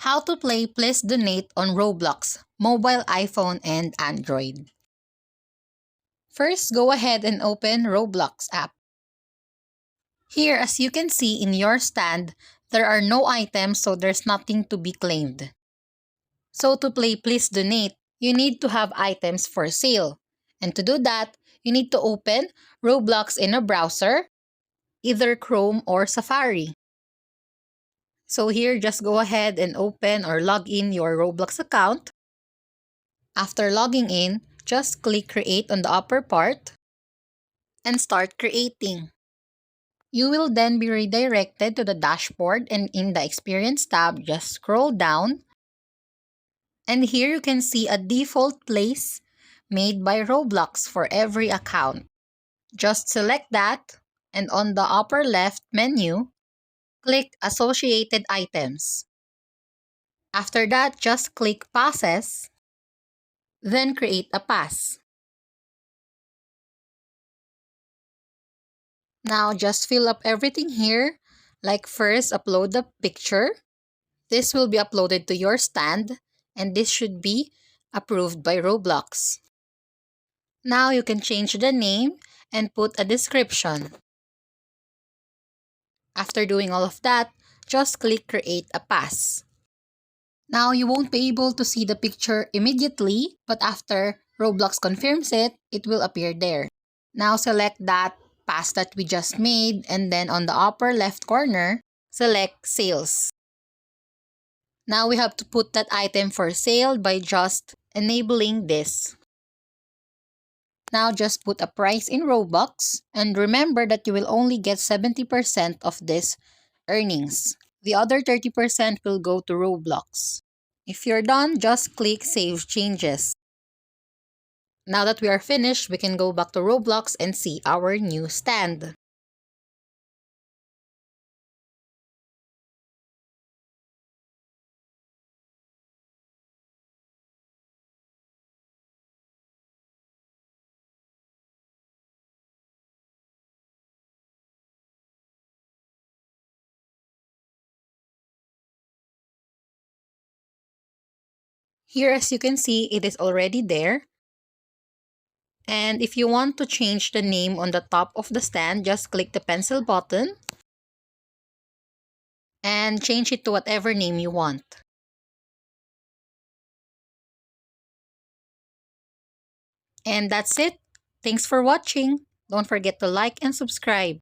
How to play Please Donate on Roblox, mobile, iPhone, and Android. First, go ahead and open Roblox app. Here, as you can see in your stand, there are no items, so there's nothing to be claimed. So to play Please Donate, you need to have items for sale. And to do that, you need to open Roblox in a browser, either Chrome or Safari. So here, just go ahead and open or log in your Roblox account. After logging in, just click Create on the upper part and start creating. You will then be redirected to the dashboard, and in the Experience tab, just scroll down. And here you can see a default place made by Roblox for every account. Just select that, and on the upper left menu, click Associated Items. After that, just click Passes, then create a pass. Now just fill up everything here, like first upload the picture. This will be uploaded to your stand, and this should be approved by Roblox. Now you can change the name and put a description. After doing all of that, just click Create a Pass. Now you won't be able to see the picture immediately, but after Roblox confirms it, it will appear there. Now select that pass that we just made, and then on the upper left corner, select Sales. Now we have to put that item for sale by just enabling this. Now just put a price in Robux, and remember that you will only get 70% of this earnings. The other 30% will go to Roblox. If you're done, just click Save Changes. Now that we are finished, we can go back to Roblox and see our new stand. Here, as you can see, it is already there. And if you want to change the name on the top of the stand, just click the pencil button and change it to whatever name you want. And that's it. Thanks for watching. Don't forget to like and subscribe.